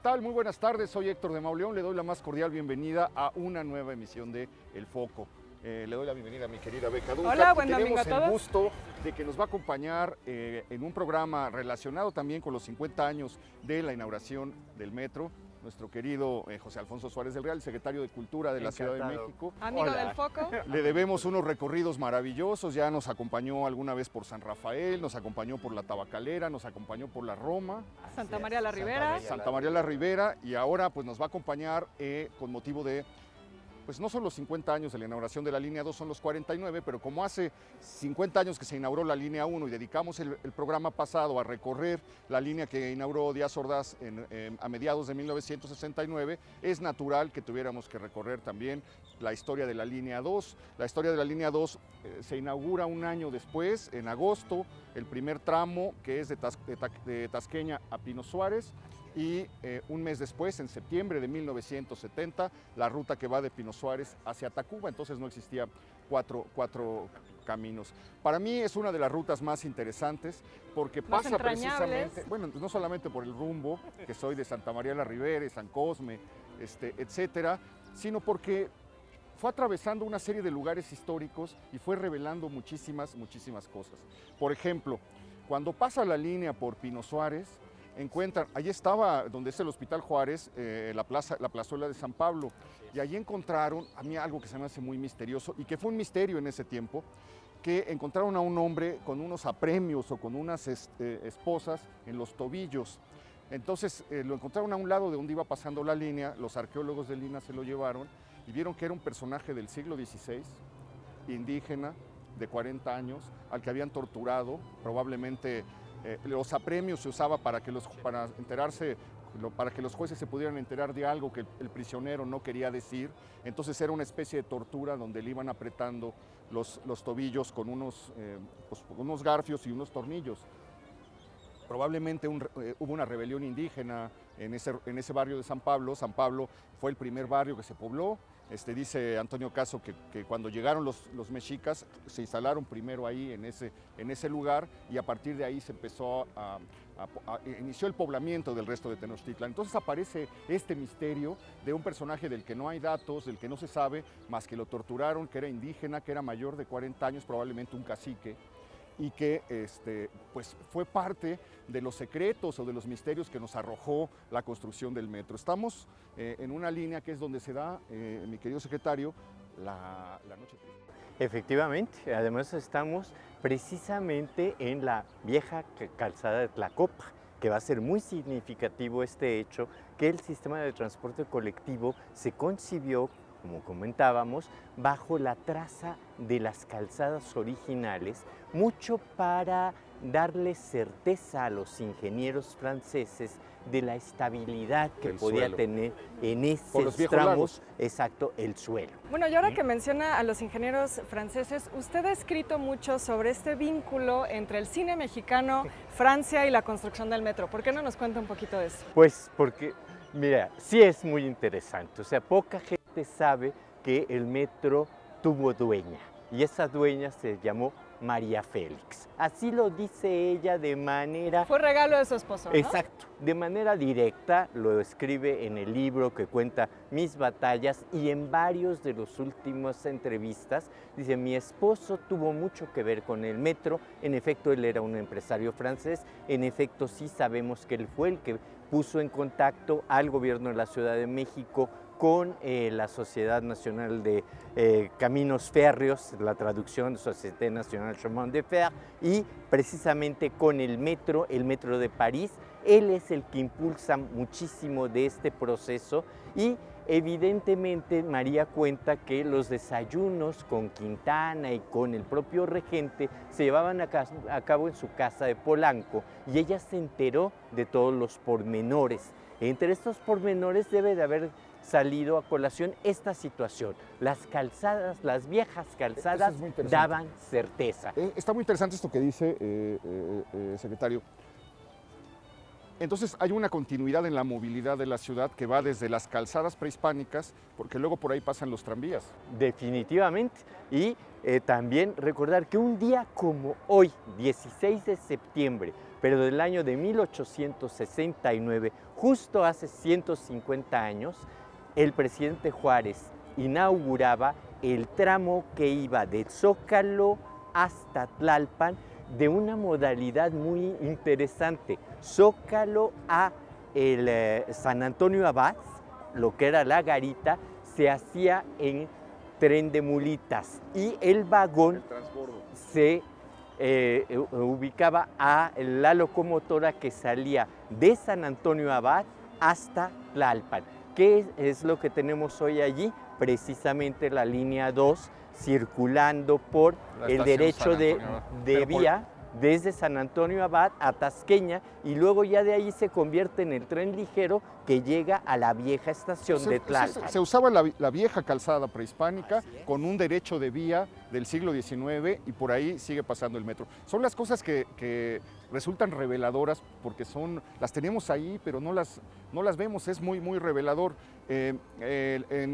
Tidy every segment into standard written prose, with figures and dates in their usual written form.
tal? Muy buenas tardes, soy Héctor de Mauleón, le doy la más cordial bienvenida a una nueva emisión de El Foco. Le doy la bienvenida a mi querida Beca Duncan. Hola, buen domingo Tenemos a todos. el gusto de que nos va a acompañar en un programa relacionado también con los 50 años de la inauguración del metro, nuestro querido José Alfonso Suárez del Real, secretario de Cultura de la Ciudad de México. Amigo del Foco. Le debemos unos recorridos maravillosos, ya nos acompañó alguna vez por San Rafael, nos acompañó por la Tabacalera, nos acompañó por la Roma, Santa María la Ribera. Santa María la Ribera, y ahora pues nos va a acompañar con motivo de, pues no son los 50 años de la inauguración de la línea 2, son los 49, pero como hace 50 años que se inauguró la línea 1 y dedicamos el programa pasado a recorrer la línea que inauguró Díaz Ordaz a mediados de 1969, es natural que tuviéramos que recorrer también la historia de la línea 2. La historia de la línea 2 se inaugura un año después, en agosto, el primer tramo que es de Tasqueña a Pino Suárez, y un mes después, en septiembre de 1970, la ruta que va de Pino Suárez hacia Tacuba. Entonces no existía cuatro caminos. Para mí es una de las rutas más interesantes porque Más pasa entrañables. precisamente, bueno, no solamente por el rumbo, que soy de Santa María la Ribera, San Cosme, etcétera, sino porque fue atravesando una serie de lugares históricos y fue revelando muchísimas cosas. Por ejemplo, cuando pasa la línea por Pino Suárez, encuentran, allí estaba donde es el Hospital Juárez, la plazuela de San Pablo, y allí encontraron, a mí algo que se me hace muy misterioso, y que fue un misterio en ese tiempo, que encontraron a un hombre con unos apremios o con unas esposas en los tobillos. Entonces lo encontraron a un lado de donde iba pasando la línea, los arqueólogos de Lina se lo llevaron y vieron que era un personaje del siglo XVI, indígena, de 40 años, al que habían torturado, probablemente. Los apremios se usaba para que los jueces se pudieran enterar de algo que el prisionero no quería decir. Entonces era una especie de tortura donde le iban apretando los tobillos con unos garfios y unos tornillos. Probablemente hubo una rebelión indígena en ese barrio de San Pablo. San Pablo fue el primer barrio que se pobló. Dice Antonio Caso que cuando llegaron los mexicas se instalaron primero ahí en ese lugar, y a partir de ahí se empezó inició el poblamiento del resto de Tenochtitlan. Entonces aparece este misterio de un personaje del que no hay datos, del que no se sabe, más que lo torturaron, que era indígena, que era mayor de 40 años, probablemente un cacique, y que pues fue parte de los secretos o de los misterios que nos arrojó la construcción del metro. Estamos en una línea que es donde se da, mi querido secretario, la Noche Triste. Efectivamente, además estamos precisamente en la vieja calzada de Tlacopa, que va a ser muy significativo este hecho, que el sistema de transporte colectivo se concibió, como comentábamos, bajo la traza de las calzadas originales, mucho para darle certeza a los ingenieros franceses de la estabilidad que podía tener en esos tramos, exacto, el suelo. Bueno, y ahora que menciona a los ingenieros franceses, usted ha escrito mucho sobre este vínculo entre el cine mexicano, Francia y la construcción del metro. ¿Por qué no nos cuenta un poquito de eso? Pues porque, mira, sí es muy interesante, o sea, poca gente sabe que el metro tuvo dueña, y esa dueña se llamó María Félix. Así lo dice ella de manera... Fue regalo de su esposo, ¿no? Exacto, de manera directa, lo escribe en el libro que cuenta mis batallas, y en varios de los últimos entrevistas dice: mi esposo tuvo mucho que ver con el metro. En efecto, él era un empresario francés, en efecto sí sabemos que él fue el que puso en contacto al gobierno de la Ciudad de México con la Sociedad Nacional de Caminos Férreos, la traducción de Société Nationale Chemin de Fer, y precisamente con el metro de París. Él es el que impulsa muchísimo de este proceso, y evidentemente María cuenta que los desayunos con Quintana y con el propio regente se llevaban a cabo en su casa de Polanco, y ella se enteró de todos los pormenores. Entre estos pormenores debe de haber salido a colación esta situación. Las calzadas, las viejas calzadas, daban certeza. Está muy interesante esto que dice, secretario. Entonces hay una continuidad en la movilidad de la ciudad que va desde las calzadas prehispánicas, porque luego por ahí pasan los tranvías. Definitivamente. Y también recordar que un día como hoy, 16 de septiembre, pero del año de 1869, justo hace 150 años, el presidente Juárez inauguraba el tramo que iba de Zócalo hasta Tlalpan de una modalidad muy interesante. Zócalo a San Antonio Abad, lo que era la garita, se hacía en tren de mulitas y el vagón se ubicaba a la locomotora que salía de San Antonio Abad hasta Tlalpan. ¿Qué es lo que tenemos hoy allí? Precisamente la línea 2 circulando por el derecho de vía desde San Antonio Abad a Tasqueña y luego ya de ahí se convierte en el tren ligero que llega a la vieja estación de Tlalpan. Se usaba la vieja calzada prehispánica con un derecho de vía del siglo XIX y por ahí sigue pasando el metro. Son las cosas que resultan reveladoras porque las tenemos ahí pero no las vemos, es muy, muy revelador. En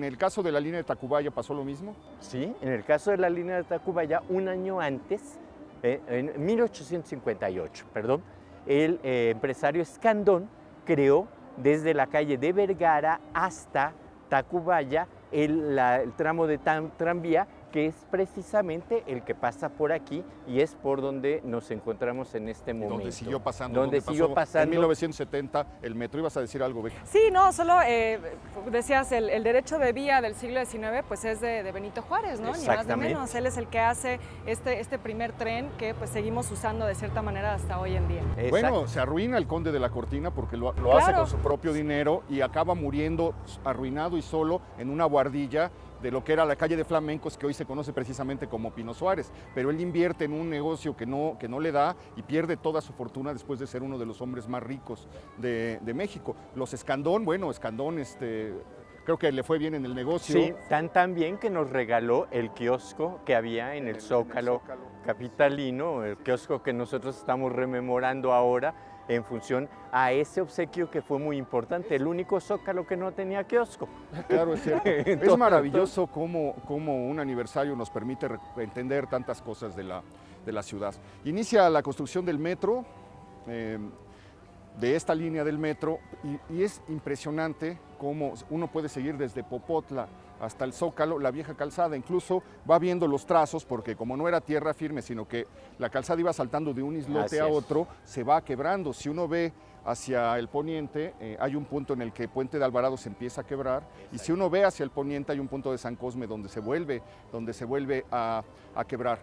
el caso de la línea de Tacubaya pasó lo mismo. Sí, en el caso de la línea de Tacubaya, un año antes, en 1858, perdón, el empresario Escandón creó desde la calle de Vergara hasta Tacubaya el tramo de tranvía que es precisamente el que pasa por aquí y es por donde nos encontramos en este momento. Donde siguió pasando. Donde siguió pasando. En 1970 el metro. ¿Ibas a decir algo, Beca? Sí, no, solo decías el derecho de vía del siglo XIX pues es de Benito Juárez, ¿no? Ni más ni menos. Él es el que hace este primer tren que pues seguimos usando de cierta manera hasta hoy en día. Exacto. Bueno, se arruina el conde de la Cortina porque lo hace con su propio dinero y acaba muriendo arruinado y solo en una buhardilla de lo que era la calle de Flamencos, que hoy se conoce precisamente como Pino Suárez, pero él invierte en un negocio que no le da y pierde toda su fortuna después de ser uno de los hombres más ricos de México. Los Escandón, bueno, Escandón creo que le fue bien en el negocio. Sí, tan bien que nos regaló el kiosco que había en el Zócalo capitalino, el kiosco que nosotros estamos rememorando ahora, en función a ese obsequio que fue muy importante, el único Zócalo que no tenía kiosco. Claro, es cierto. Es maravilloso cómo un aniversario nos permite entender tantas cosas de la ciudad. Inicia la construcción del metro, de esta línea del metro, y es impresionante cómo uno puede seguir desde Popotla hasta el Zócalo, la vieja calzada, incluso va viendo los trazos, porque como no era tierra firme, sino que la calzada iba saltando de un islote a otro, se va quebrando. Si uno ve hacia el poniente, hay un punto en el que Puente de Alvarado se empieza a quebrar, y si uno ve hacia el poniente hay un punto de San Cosme donde se vuelve a quebrar.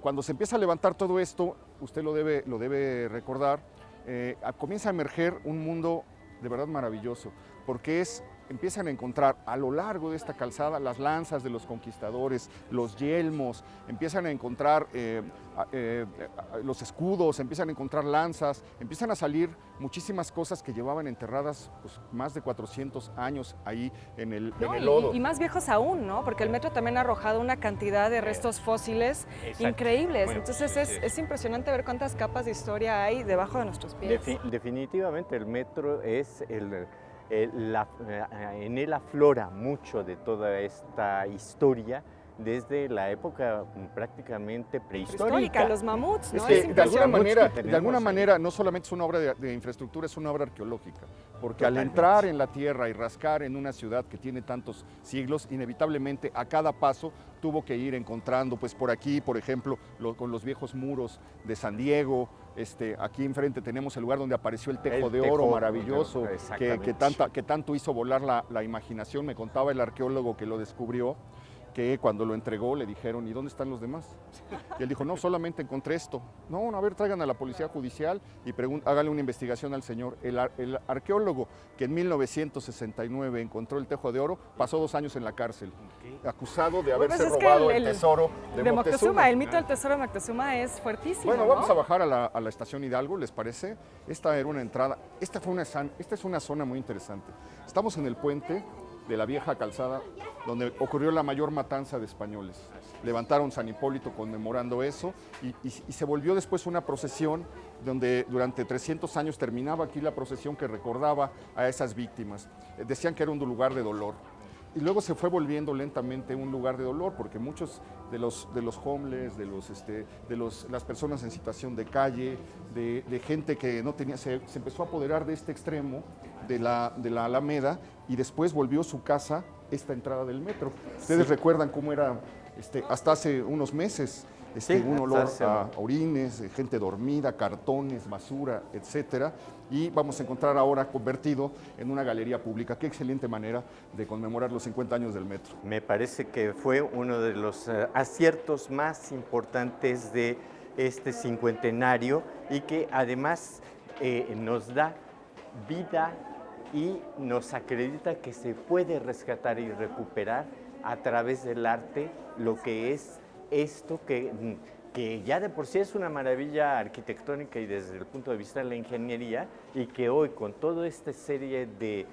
Cuando se empieza a levantar todo esto, usted lo debe recordar, comienza a emerger un mundo de verdad maravilloso, porque empiezan a encontrar a lo largo de esta calzada las lanzas de los conquistadores, los yelmos, empiezan a encontrar los escudos, empiezan a encontrar lanzas, empiezan a salir muchísimas cosas que llevaban enterradas pues, más de 400 años ahí en el lodo. Y más viejos aún, ¿no? Porque el metro también ha arrojado una cantidad de restos fósiles increíbles. Bueno, entonces es impresionante ver cuántas capas de historia hay debajo de nuestros pies. Definitivamente el metro es en él aflora mucho de toda esta historia desde la época prácticamente prehistórica. Los mamuts, ¿no? Es que de alguna manera no solamente es una obra de infraestructura, es una obra arqueológica, porque al entrar en la tierra y rascar en una ciudad que tiene tantos siglos, inevitablemente a cada paso tuvo que ir encontrando, pues por aquí, por ejemplo, con los viejos muros de San Diego. Aquí enfrente tenemos el lugar donde apareció el Tejo de Oro maravilloso, que tanto hizo volar la imaginación. Me contaba el arqueólogo que lo descubrió, que cuando lo entregó le dijeron, ¿y dónde están los demás? Y él dijo, no, solamente encontré esto. No, a ver, traigan a la policía judicial y háganle una investigación al señor. El arqueólogo que en 1969 encontró el Tejo de Oro pasó 2 años en la cárcel, acusado de haberse robado el tesoro de Moctezuma. El mito del tesoro de Moctezuma es fuertísimo. Bueno, ¿no? vamos a bajar a la estación Hidalgo, ¿les parece? Esta era una entrada, esta es una zona muy interesante. Estamos en el puente. de la vieja calzada donde ocurrió la mayor matanza de españoles. Levantaron San Hipólito conmemorando eso y se volvió después una procesión donde durante 300 años terminaba aquí la procesión que recordaba a esas víctimas. Decían que era un lugar de dolor. Y luego se fue volviendo lentamente un lugar de dolor, porque muchos de los homeless, las personas en situación de calle, de gente que no tenía, se empezó a apoderar de este extremo de la Alameda, y después volvió su casa esta entrada del metro. Ustedes recuerdan cómo era hasta hace unos meses. Un olor a orines, gente dormida, cartones, basura, etcétera. Y vamos a encontrar ahora convertido en una galería pública. Qué excelente manera de conmemorar los 50 años del metro. Me parece que fue uno de los aciertos más importantes de este cincuentenario y que además nos da vida y nos acredita que se puede rescatar y recuperar a través del arte lo que es esto que ya de por sí es una maravilla arquitectónica y desde el punto de vista de la ingeniería, y que hoy con toda esta serie de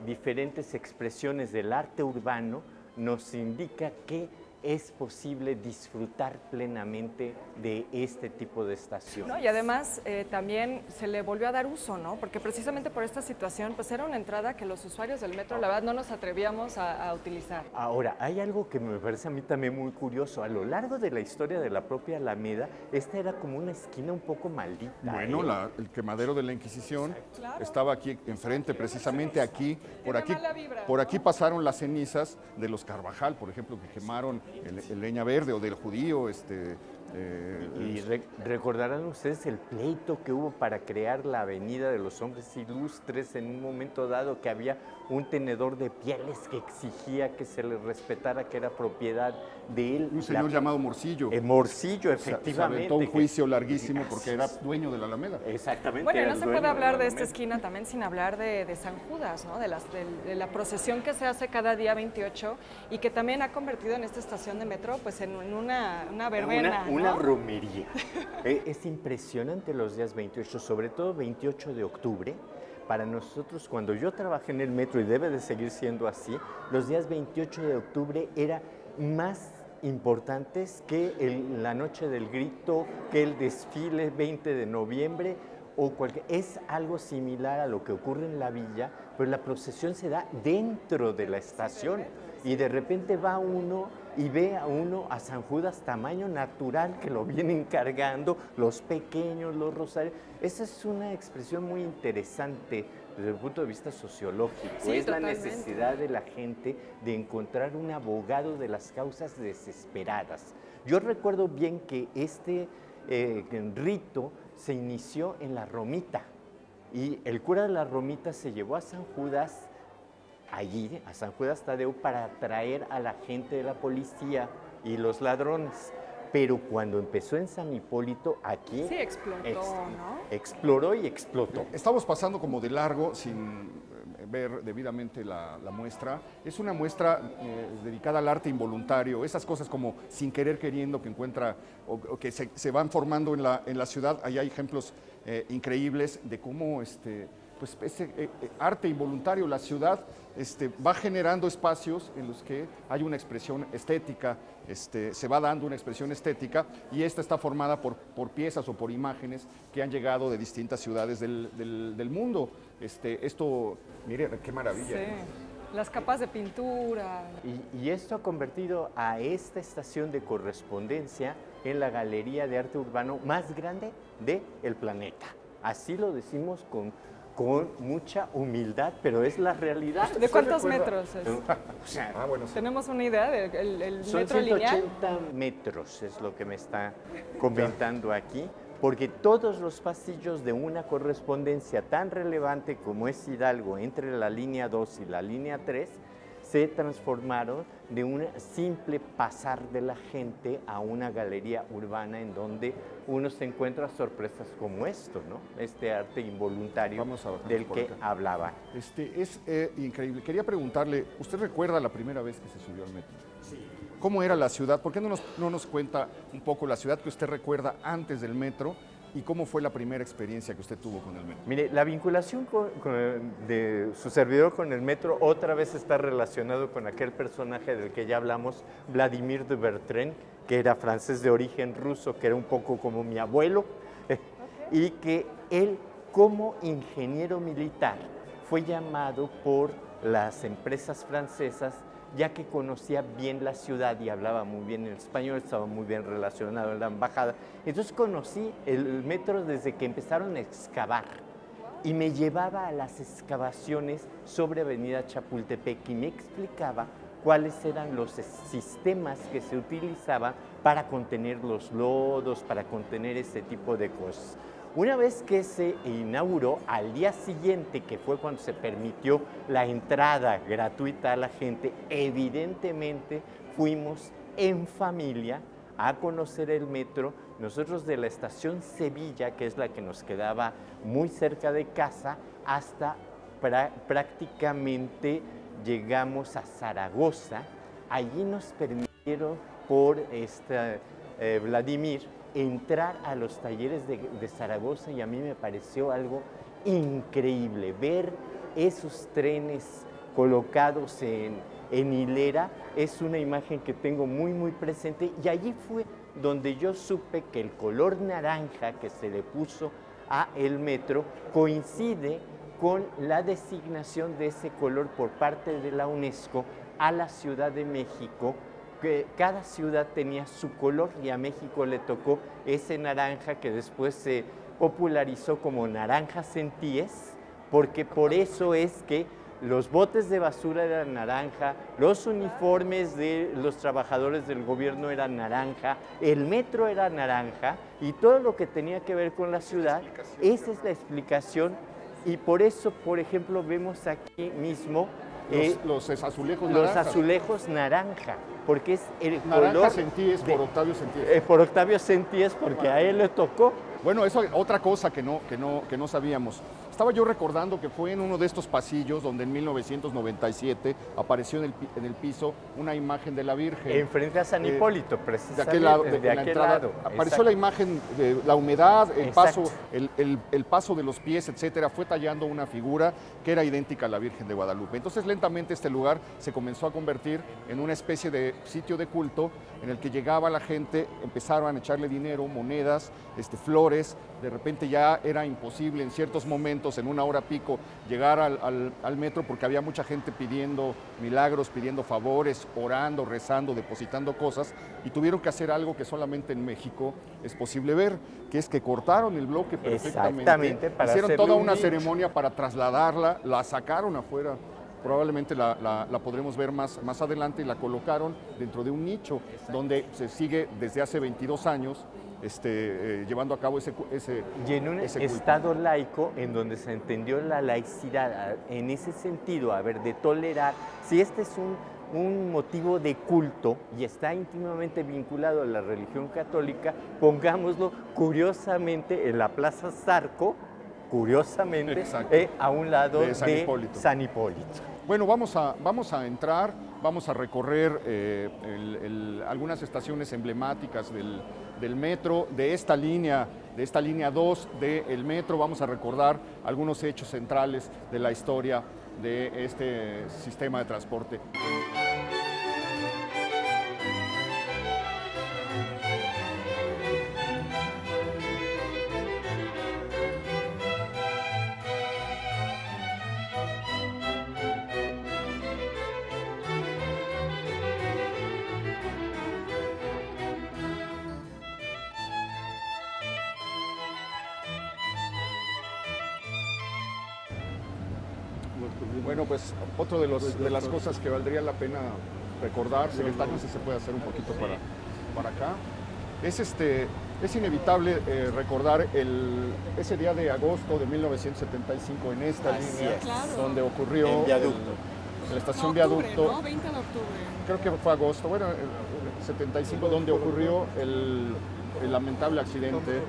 diferentes expresiones del arte urbano nos indica que es posible disfrutar plenamente de este tipo de estación. No, y además también se le volvió a dar uso, ¿no? Porque precisamente por esta situación, pues era una entrada que los usuarios del metro, la verdad, no nos atrevíamos a utilizar. Ahora, hay algo que me parece a mí también muy curioso. A lo largo de la historia de la propia Alameda, esta era como una esquina un poco maldita. Bueno, el quemadero de la Inquisición estaba aquí enfrente, precisamente aquí. Por aquí pasaron las cenizas de los Carvajal, por ejemplo, que quemaron el leña verde, o del judío. Recordarán ustedes el pleito que hubo para crear la Avenida de los Hombres Ilustres en un momento dado, que había un tenedor de pieles que exigía que se le respetara que era propiedad de él. Un señor llamado Morcillo. Morcillo, efectivamente. Se aventó un juicio larguísimo porque era dueño de la Alameda. Exactamente. Bueno, no se puede hablar de esta esquina también sin hablar de San Judas, ¿no? De la procesión que se hace cada día 28 y que también ha convertido en esta estación de metro pues en una verbena, una romería. Es impresionante los días 28, sobre todo 28 de octubre. Para nosotros, cuando yo trabajé en el metro, y debe de seguir siendo así, los días 28 de octubre eran más importantes que la Noche del Grito, que el desfile 20 de noviembre, es algo similar a lo que ocurre en la villa, pero la procesión se da dentro de la estación y de repente va uno y ve a San Judas tamaño natural que lo vienen cargando, los pequeños, los rosarios. Esa es una expresión muy interesante desde el punto de vista sociológico. Sí, es totalmente. La necesidad de la gente de encontrar un abogado de las causas desesperadas. Yo recuerdo bien que este rito se inició en la Romita y el cura de la Romita se llevó a San Judas allí, a San Judas Tadeo, para atraer a la gente de la policía y los ladrones. Pero cuando empezó en San Hipólito, aquí sí explotó, ¿no? Exploró y explotó. Estamos pasando como de largo sin ver debidamente la muestra. Es una muestra dedicada al arte involuntario, esas cosas como sin querer queriendo que encuentra o que se van formando en la ciudad. Ahí hay ejemplos increíbles de cómo pues ese arte involuntario, la ciudad va generando espacios en los que hay una expresión estética, se va dando una expresión estética, y esta está formada por piezas o por imágenes que han llegado de distintas ciudades del mundo. Esto, mire, qué maravilla. Sí. Las capas de pintura. Y esto ha convertido a esta estación de correspondencia en la galería de arte urbano más grande del planeta. Así lo decimos con mucha humildad, pero es la realidad. ¿De cuántos metros es? Bueno, sí. ¿Tenemos una idea del Son metro lineal? 180 metros, es lo que me está comentando aquí, porque todos los pasillos de una correspondencia tan relevante como es Hidalgo, entre la línea 2 y la línea 3, se transformaron de un simple pasar de la gente a una galería urbana en donde uno se encuentra sorpresas como esto, ¿no? Este arte involuntario del que hablaba. Es increíble. Quería preguntarle, ¿usted recuerda la primera vez que se subió al metro? Sí. ¿Cómo era la ciudad? ¿Por qué no nos cuenta un poco la ciudad que usted recuerda antes del metro ¿Y cómo fue la primera experiencia que usted tuvo con el metro? Mire, la vinculación de su servidor con el metro otra vez está relacionado con aquel personaje del que ya hablamos, Vladimir de Bertrand, que era francés de origen ruso, que era un poco como mi abuelo, y que él, como ingeniero militar, fue llamado por las empresas francesas, ya que conocía bien la ciudad y hablaba muy bien el español, estaba muy bien relacionado en la embajada. Entonces conocí el metro desde que empezaron a excavar y me llevaba a las excavaciones sobre Avenida Chapultepec y me explicaba cuáles eran los sistemas que se utilizaban para contener los lodos, para contener ese tipo de cosas. Una vez que se inauguró, al día siguiente, que fue cuando se permitió la entrada gratuita a la gente, evidentemente fuimos en familia a conocer el metro. Nosotros de la estación Sevilla, que es la que nos quedaba muy cerca de casa, hasta prácticamente llegamos a Zaragoza. Allí nos permitieron por Vladimir entrar a los talleres de Zaragoza y a mí me pareció algo increíble. Ver esos trenes colocados en hilera es una imagen que tengo muy presente y allí fue donde yo supe que el color naranja que se le puso a el metro coincide con la designación de ese color por parte de la UNESCO a la Ciudad de México, que cada ciudad tenía su color y a México le tocó ese naranja que después se popularizó como naranja Sentíes, porque por eso es que los botes de basura eran naranja, los uniformes de los trabajadores del gobierno eran naranja, el metro era naranja y todo lo que tenía que ver con la ciudad, esa es la explicación y por eso, por ejemplo, vemos aquí mismo los azulejos los naranjas. Azulejos naranja, porque es el naranja color Sentíes por Octavio Sentíes. Por Octavio Sentíes, porque a él le tocó. Bueno, eso otra cosa que no sabíamos. Estaba yo recordando que fue en uno de estos pasillos donde en 1997 apareció en el piso una imagen de la Virgen. Enfrente a San Hipólito, precisamente. De aquel lado, de aquel la entrada. lado. Apareció Exacto. la imagen de la humedad, el Exacto. paso, el paso de los pies, etcétera. Fue tallando una figura que era idéntica a la Virgen de Guadalupe. Entonces, lentamente este lugar se comenzó a convertir en una especie de sitio de culto en el que llegaba la gente, empezaron a echarle dinero, monedas, flores. De repente ya era imposible en ciertos momentos, en una hora pico, llegar al metro porque había mucha gente pidiendo milagros, pidiendo favores, orando, rezando, depositando cosas y tuvieron que hacer algo que solamente en México es posible ver, que es que cortaron el bloque perfectamente. Exactamente, para hicieron toda una nicho. ceremonia para trasladarla, la sacaron afuera. Probablemente la podremos ver más adelante y la colocaron dentro de un nicho donde se sigue desde hace 22 años llevando a cabo ese y en un estado laico en donde se entendió la laicidad en ese sentido, de tolerar, si este es un motivo de culto y está íntimamente vinculado a la religión católica, pongámoslo curiosamente en la Plaza Zarco, curiosamente, a un lado de San Hipólito. Bueno, vamos a entrar, vamos a recorrer algunas estaciones emblemáticas del metro, de esta línea 2 del metro. Vamos a recordar algunos hechos centrales de la historia de este sistema de transporte. Bueno, pues otro de las cosas que valdría la pena recordar, secretario, si se puede hacer un poquito para acá, es inevitable recordar ese día de agosto de 1975 en esta línea, donde ocurrió en Viaducto. La estación Viaducto. ¿No? 20 de octubre. Creo que fue agosto, bueno, el 75, donde ocurrió el lamentable accidente.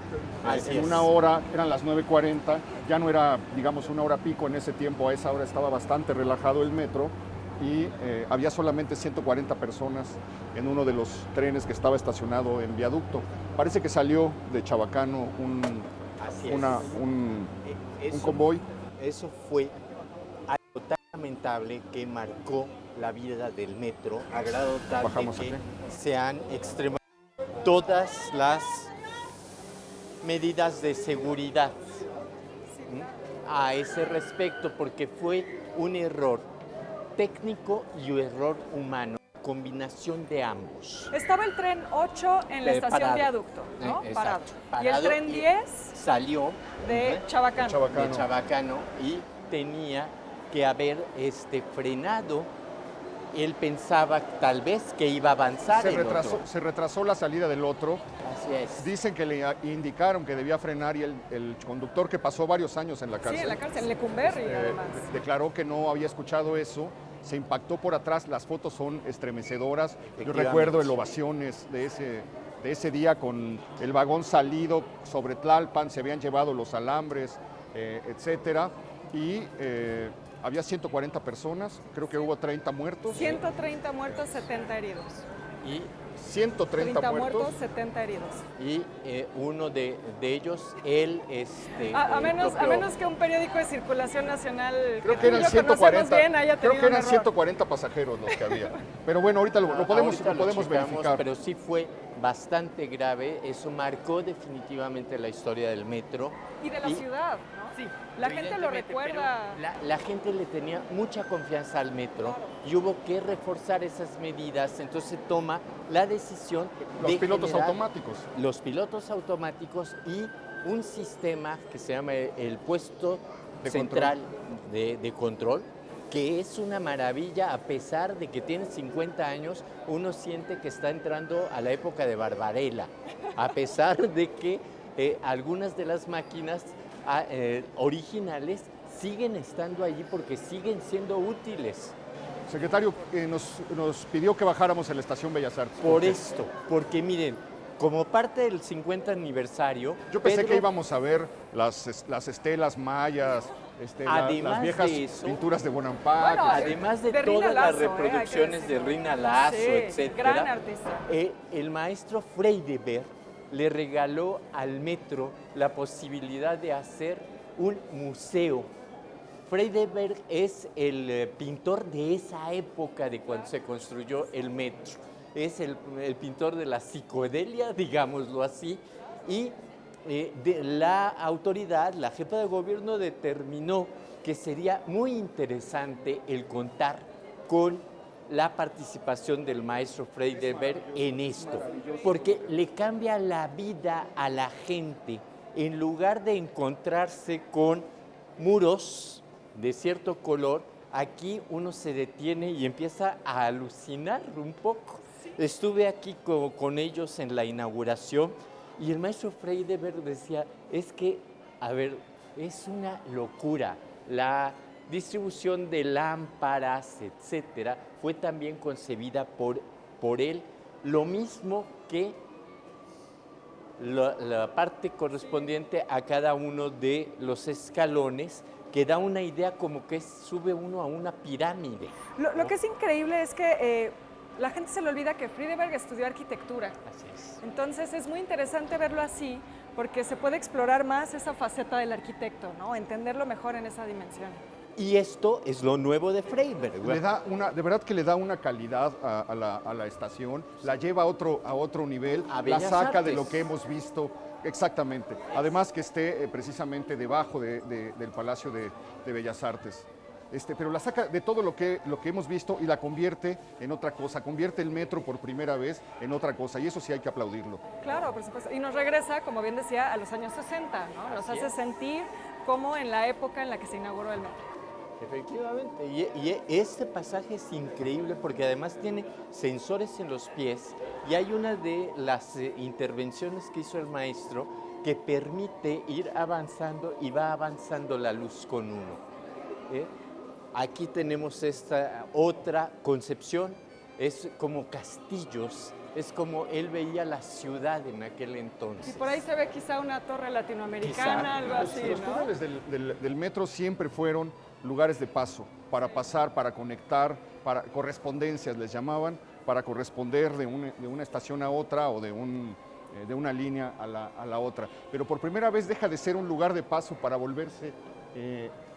En una hora, eran las 9:40, ya no era, digamos, una hora pico en ese tiempo, a esa hora estaba bastante relajado el metro y había solamente 140 personas en uno de los trenes que estaba estacionado en viaducto. Parece que salió de Chabacano un convoy. Eso fue algo tan lamentable que marcó la vida del metro, a grado tal de que se han extremado todas las medidas de seguridad a ese respecto, porque fue un error técnico y error humano, combinación de ambos. Estaba el tren 8 en la estación parado. Viaducto, ¿no? Parado. Y el tren 10 salió de Chabacano. De Chabacano y tenía que haber frenado. Él pensaba tal vez que iba a avanzar Se retrasó la salida del otro. Así es. Dicen que le indicaron que debía frenar y el conductor, que pasó varios años en la cárcel. Sí, en la cárcel, en Lecumberri además. Declaró que no había escuchado eso, se impactó por atrás, las fotos son estremecedoras. Yo recuerdo el ovaciones de ese día con el vagón salido sobre Tlalpan, se habían llevado los alambres, etcétera, y había 140 personas, creo que hubo 30 muertos. 130 muertos, 70 heridos. Y 130 muertos, 70 heridos. Y uno de ellos, él, a menos que un periódico de circulación nacional, creo que eran 140, bien, haya creo que eran un 140 pasajeros los que había. Pero bueno, ahorita lo podemos verificar. Pero sí fue bastante grave, eso marcó definitivamente la historia del metro. Y de la ciudad, ¿no? Sí. La gente lo recuerda. La gente le tenía mucha confianza al metro y hubo que reforzar esas medidas, entonces se toma la decisión de pilotos automáticos. Los pilotos automáticos y un sistema que se llama el puesto central de control, que es una maravilla. A pesar de que tiene 50 años, uno siente que está entrando a la época de Barbarella, a pesar de que algunas de las máquinas originales siguen estando allí porque siguen siendo útiles. Secretario, nos pidió que bajáramos en la Estación Bellas Artes. Porque miren, como parte del 50 aniversario... Yo pensé que íbamos a ver las estelas mayas, las viejas pinturas de Bonampak. Bueno, además de todas las reproducciones de Rina Lazo, etc. Gran artista. El maestro Freideberg le regaló al metro la posibilidad de hacer un museo. Freideberg es el pintor de esa época de cuando se construyó el metro. Es el pintor de la psicodelia, digámoslo así, y la autoridad, la jefa de gobierno, determinó que sería muy interesante el contar con la participación del maestro Freideberg en esto, porque le cambia la vida a la gente. En lugar de encontrarse con muros de cierto color, aquí uno se detiene y empieza a alucinar un poco. Estuve aquí con ellos en la inauguración y el maestro Freideberg decía, es que, a ver, es una locura. La distribución de lámparas, etcétera, fue también concebida por él, lo mismo que la parte correspondiente a cada uno de los escalones, que da una idea como que sube uno a una pirámide. Lo que es increíble es que la gente se le olvida que Freideberg estudió arquitectura. Así es. Entonces es muy interesante verlo así, porque se puede explorar más esa faceta del arquitecto, ¿no? Entenderlo mejor en esa dimensión. Y esto es lo nuevo de Freideberg. De verdad que le da una calidad a la estación, la lleva a otro nivel, la saca de lo que hemos visto. Exactamente. Además que esté precisamente debajo del Palacio de Bellas Artes. Pero la saca de todo lo que hemos visto y la convierte en otra cosa, convierte el metro por primera vez en otra cosa, y eso sí hay que aplaudirlo. Claro, por supuesto. Y nos regresa, como bien decía, a los años 60, ¿no? Nos hace sentir como en la época en la que se inauguró el metro. Efectivamente, y este pasaje es increíble porque además tiene sensores en los pies y hay una de las intervenciones que hizo el maestro que permite ir avanzando y va avanzando la luz con uno. Aquí tenemos esta otra concepción, es como castillos, es como él veía la ciudad en aquel entonces. Y por ahí se ve quizá una torre latinoamericana, algo así, Los túneles del metro siempre fueron lugares de paso, para pasar, para conectar, para correspondencias les llamaban, para corresponder de una estación a otra o de una línea a la otra. Pero por primera vez deja de ser un lugar de paso para volverse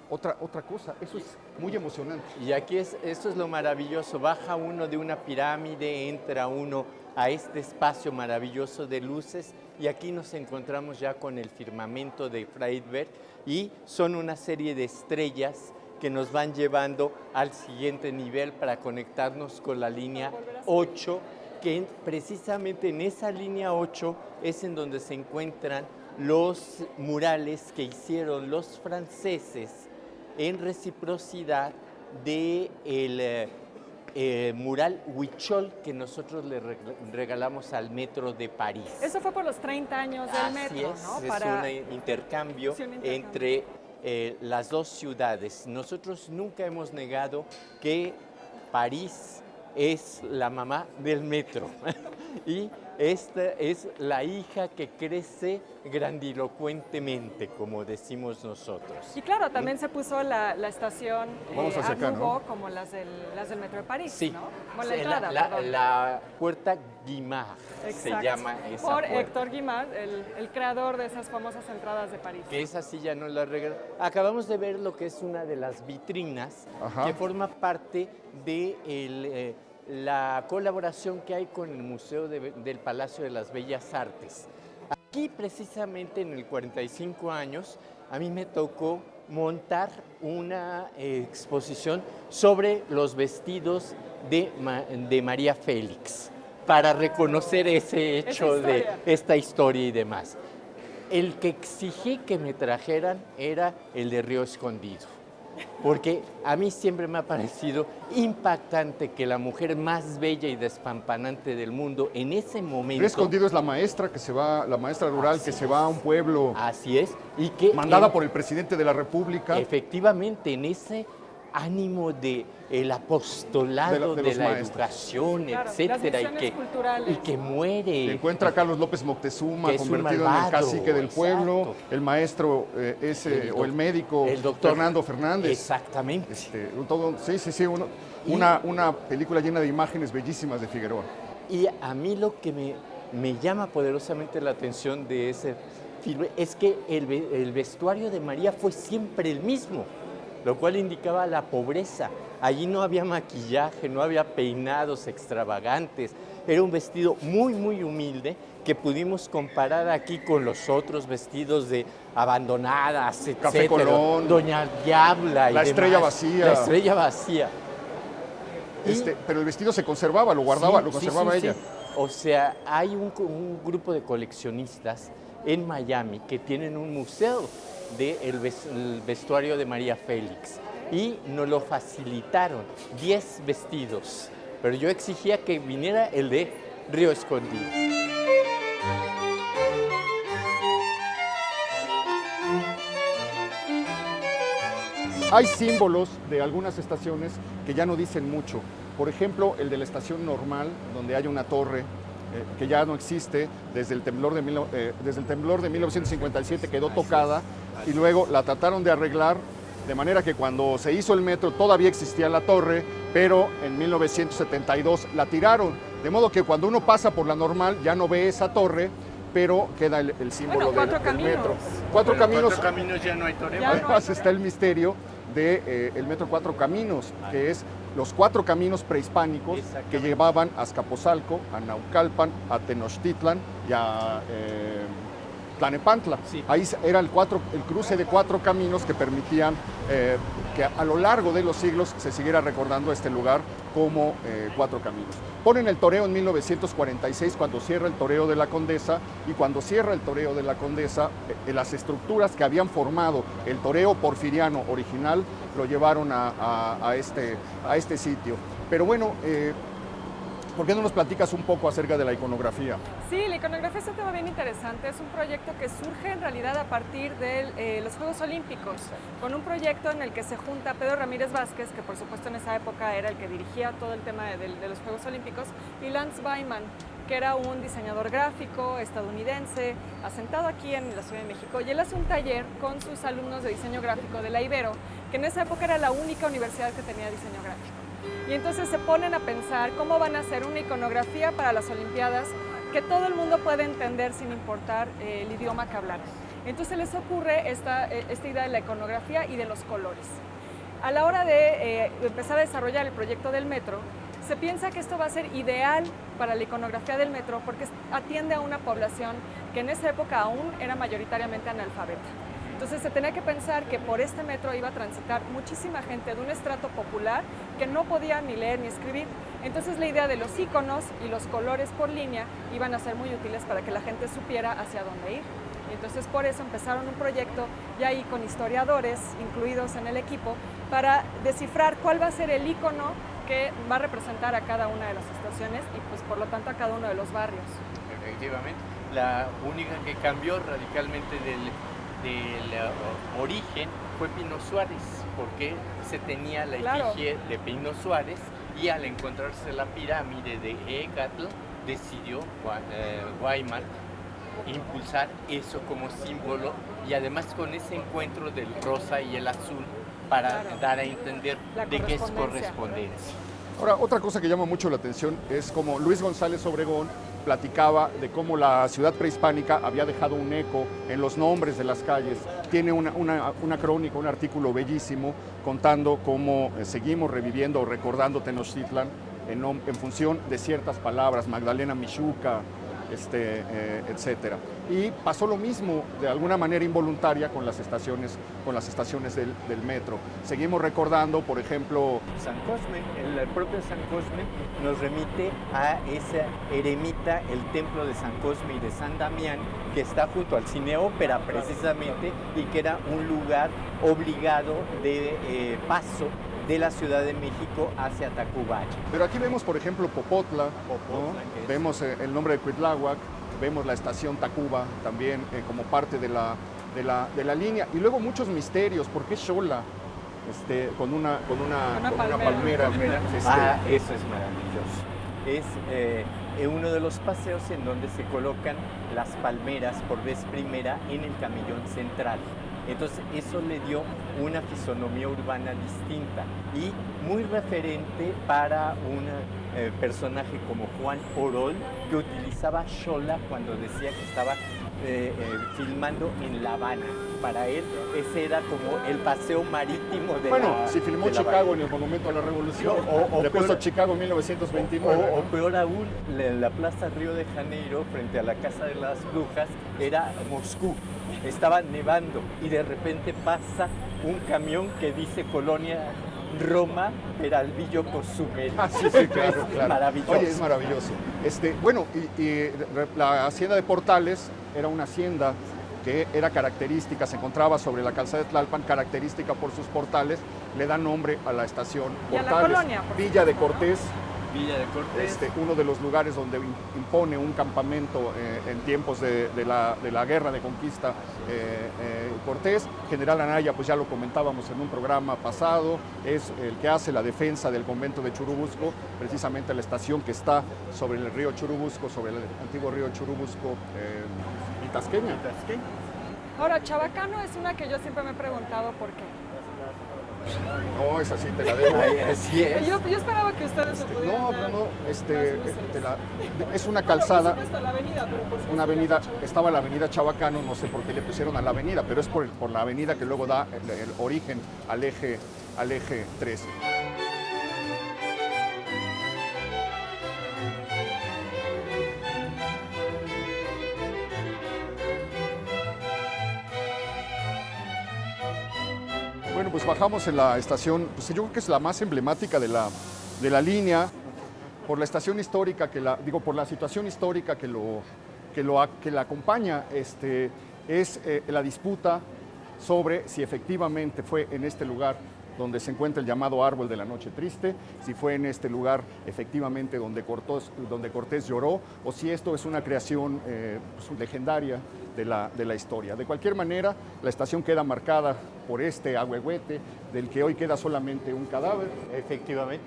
otra cosa. Eso es muy emocionante. Y aquí esto es lo maravilloso. Baja uno de una pirámide, entra uno a este espacio maravilloso de luces y aquí nos encontramos ya con el firmamento de Freyberg y son una serie de estrellas que nos van llevando al siguiente nivel para conectarnos con la línea 8, que precisamente en esa línea 8 es en donde se encuentran los murales que hicieron los franceses en reciprocidad del mural Huichol que nosotros le regalamos al Metro de París. Eso fue por los 30 años del metro, ¿no? Es un intercambio entre las dos ciudades. Nosotros nunca hemos negado que París es la mamá del metro y esta es la hija que crece grandilocuentemente, como decimos nosotros. Y claro, también se puso la estación Art Nouveau, como las del metro de París, sí, ¿no? Como la entrada, la puerta Guimard se llama esa por puerta. Héctor Guimard, el creador de esas famosas entradas de París. Que esa sí ya no la regaló. Acabamos de ver lo que es una de las vitrinas. Ajá. Que forma parte de la colaboración que hay con el Museo del Palacio de las Bellas Artes. Aquí precisamente en el 45 años a mí me tocó montar una exposición sobre los vestidos de María Félix para reconocer ese hecho de esta historia y demás. El que exigí que me trajeran era el de Río Escondido, porque a mí siempre me ha parecido impactante que la mujer más bella y despampanante del mundo en ese momento... Río Escondido es la maestra que se va, la maestra rural que se va a un pueblo... Así es. Y que mandada por el presidente de la República. Efectivamente, en ese ánimo del apostolado de la educación, claro, etcétera, y que muere. Se encuentra a Carlos López Moctezuma convertido en el cacique del pueblo, exacto. El maestro o el médico, el doctor Fernando Fernández. Exactamente. Una película llena de imágenes bellísimas de Figueroa. Y a mí lo que me llama poderosamente la atención de ese filme es que el vestuario de María fue siempre el mismo, lo cual indicaba la pobreza. Allí no había maquillaje, no había peinados extravagantes. Era un vestido muy, muy humilde que pudimos comparar aquí con los otros vestidos de abandonadas, Café Colón, Doña Diabla y la demás. Estrella Vacía. La Estrella Vacía. Pero el vestido se conservaba, lo guardaba, lo conservaba ella. Sí. O sea, hay un grupo de coleccionistas en Miami que tienen un museo del vestuario de María Félix y nos lo facilitaron, 10 vestidos, pero yo exigía que viniera el de Río Escondido. Hay símbolos de algunas estaciones que ya no dicen mucho. Por ejemplo, el de la estación Normal, donde hay una torre que ya no existe, desde el temblor de 1957 quedó tocada y luego la trataron de arreglar de manera que cuando se hizo el metro todavía existía la torre, pero en 1972 la tiraron. De modo que cuando uno pasa por la Normal ya no ve esa torre, pero queda el símbolo del metro. Cuatro caminos ya no hay torre. Además está el misterio del metro Cuatro Caminos, que es los 4 caminos prehispánicos que llevaban a Azcapotzalco, a Naucalpan, a Tenochtitlan y a Tlanepantla. Sí. Ahí era el cruce de 4 caminos que permitían que a lo largo de los siglos se siguiera recordando este lugar como 4 caminos. Ponen el toreo en 1946 cuando cierra el toreo de la Condesa, y cuando cierra el toreo de la Condesa, las estructuras que habían formado el toreo porfiriano original lo llevaron a este sitio. Pero bueno, ¿Por qué no nos platicas un poco acerca de la iconografía? Sí, la iconografía es un tema bien interesante. Es un proyecto que surge en realidad a partir de los Juegos Olímpicos, con un proyecto en el que se junta Pedro Ramírez Vázquez, que por supuesto en esa época era el que dirigía todo el tema de los Juegos Olímpicos, y Lance Wyman, que era un diseñador gráfico estadounidense, asentado aquí en la Ciudad de México, y él hace un taller con sus alumnos de diseño gráfico de la Ibero, que en esa época era la única universidad que tenía diseño gráfico. Y entonces se ponen a pensar cómo van a hacer una iconografía para las Olimpiadas que todo el mundo puede entender sin importar el idioma que hablan. Entonces les ocurre esta idea de la iconografía y de los colores. A la hora de empezar a desarrollar el proyecto del metro, se piensa que esto va a ser ideal para la iconografía del metro porque atiende a una población que en esa época aún era mayoritariamente analfabeta. Entonces se tenía que pensar que por este metro iba a transitar muchísima gente de un estrato popular que no podía ni leer ni escribir. Entonces la idea de los iconos y los colores por línea iban a ser muy útiles para que la gente supiera hacia dónde ir. Y entonces por eso empezaron un proyecto ya ahí con historiadores incluidos en el equipo para descifrar cuál va a ser el icono que va a representar a cada una de las estaciones y pues por lo tanto a cada uno de los barrios. Efectivamente, la única que cambió radicalmente del origen fue Pino Suárez, porque se tenía la efigie de Pino Suárez y al encontrarse la pirámide de Ecatl decidió Wyman impulsar eso como símbolo y además con ese encuentro del rosa y el azul para dar a entender de qué es correspondencia. Ahora, otra cosa que llama mucho la atención es como Luis González Obregón platicaba de cómo la ciudad prehispánica había dejado un eco en los nombres de las calles. Tiene una crónica, un artículo bellísimo contando cómo seguimos reviviendo o recordando Tenochtitlan en función de ciertas palabras, Magdalena Mixhuca, etcétera. Y pasó lo mismo de alguna manera involuntaria con las estaciones del metro. Seguimos recordando, por ejemplo, San Cosme, el propio San Cosme nos remite a esa eremita, el templo de San Cosme y de San Damián, que está junto al Cine Ópera precisamente y que era un lugar obligado de paso de la Ciudad de México hacia Tacubaya. Pero aquí vemos, por ejemplo, Popotla, ¿no? Vemos el nombre de Cuitláhuac, vemos la estación Tacuba también como parte de la línea. Y luego muchos misterios, ¿por qué Xola? Con una palmera. Eso es maravilloso. Es uno de los paseos en donde se colocan las palmeras por vez primera en el camellón central. Entonces eso le dio una fisonomía urbana distinta y muy referente para un personaje como Juan Orol, que utilizaba Xola cuando decía que estaba filmando en La Habana. Para él ese era como el paseo marítimo de si filmó Chicago en el Monumento a la Revolución, le puso Chicago en 1929. O peor aún, la Plaza Río de Janeiro, frente a la Casa de las Brujas, era Moscú. Estaba nevando y de repente pasa un camión que dice Colonia Roma, Peralvillo, Cozumel. Sí, claro. Maravilloso. Oye, es maravilloso. Y la hacienda de Portales era una hacienda que era característica, se encontraba sobre la calzada de Tlalpan, característica por sus portales, le da nombre a la estación Portales. Y a la colonia, Villa de Cortés. Villa de Cortés. Uno de los lugares donde impone un campamento en tiempos de la guerra de conquista Cortés. General Anaya, pues ya lo comentábamos en un programa pasado, es el que hace la defensa del convento de Churubusco, precisamente la estación que está sobre el río Churubusco, sobre el antiguo río Churubusco, Itasqueña. Ahora, Chabacano es una que yo siempre me he preguntado por qué. No, esa sí te la debo. Así es. Yo esperaba que ustedes se pudieran dar es una calzada, la avenida, pero por supuesto una avenida, estaba la avenida Chabacano, no sé por qué le pusieron a la avenida, pero es por la avenida que luego da el origen al eje 3. Bueno, pues bajamos en la estación, pues yo creo que es la más emblemática de la línea, por la estación histórica, por la situación histórica que la acompaña, es la disputa sobre si efectivamente fue en este lugar donde se encuentra el llamado árbol de la noche triste, si fue en este lugar efectivamente donde Cortés lloró, o si esto es una creación pues, legendaria de la historia. De cualquier manera, la estación queda marcada por este ahuehuete, del que hoy queda solamente un cadáver. Efectivamente,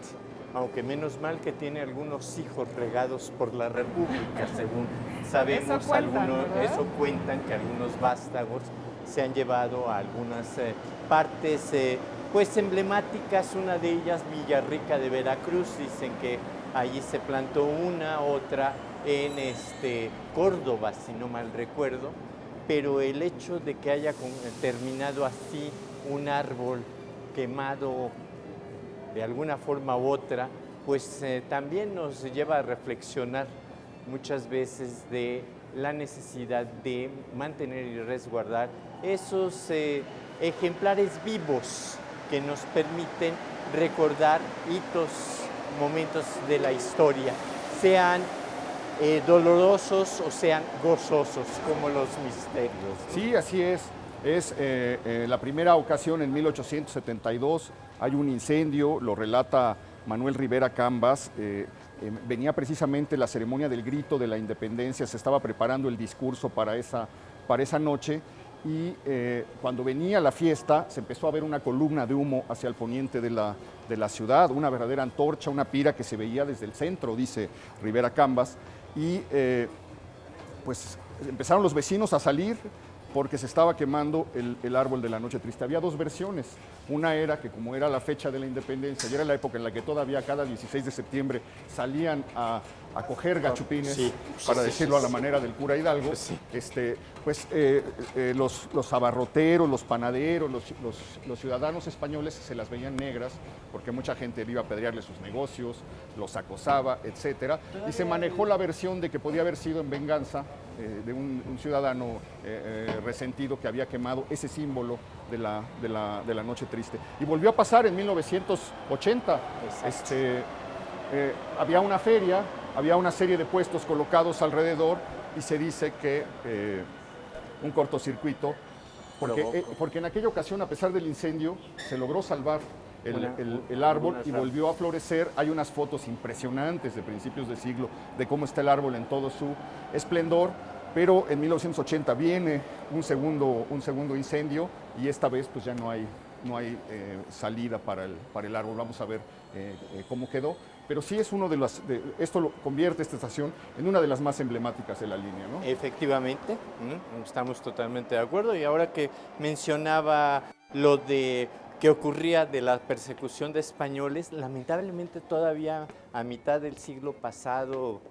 aunque menos mal que tiene algunos hijos regados por la República, según sabemos, eso cuentan que algunos vástagos se han llevado a algunas partes pues emblemáticas, una de ellas Villarrica de Veracruz, dicen que allí se plantó una, otra en Córdoba, si no mal recuerdo, pero el hecho de que haya terminado así un árbol quemado de alguna forma u otra, pues también nos lleva a reflexionar muchas veces de la necesidad de mantener y resguardar esos ejemplares vivos que nos permiten recordar hitos, momentos de la historia, sean dolorosos o sean gozosos, como los misterios. Sí, así es. Es la primera ocasión en 1872, hay un incendio, lo relata Manuel Rivera Cambas. Venía precisamente la ceremonia del grito de la independencia, se estaba preparando el discurso para esa noche, y cuando venía la fiesta se empezó a ver una columna de humo hacia el poniente de la ciudad, una verdadera antorcha, una pira que se veía desde el centro, dice Rivera Cambas, y pues empezaron los vecinos a salir porque se estaba quemando el árbol de la noche triste. Había dos versiones. Una era que, como era la fecha de la independencia y era la época en la que todavía cada 16 de septiembre salían a coger gachupines, para decirlo a la manera del cura Hidalgo, los abarroteros, los panaderos, los ciudadanos españoles se las veían negras porque mucha gente iba a apedrearle sus negocios, los acosaba, etc. Y se manejó la versión de que podía haber sido en venganza de un ciudadano resentido que había quemado ese símbolo de la noche triste. Y volvió a pasar en 1980. Había una feria, había una serie de puestos colocados alrededor y se dice que un cortocircuito, porque en aquella ocasión, a pesar del incendio, se logró salvar el árbol y volvió a florecer. Hay unas fotos impresionantes de principios de siglo de cómo está el árbol en todo su esplendor, pero en 1980 viene un segundo incendio y esta vez pues ya no hay salida para el árbol. Vamos a ver cómo quedó, pero sí es esto lo convierte esta estación en una de las más emblemáticas de la línea, ¿no? Efectivamente, estamos totalmente de acuerdo. Y ahora que mencionaba lo de que ocurría de la persecución de españoles, lamentablemente todavía a mitad del siglo pasado,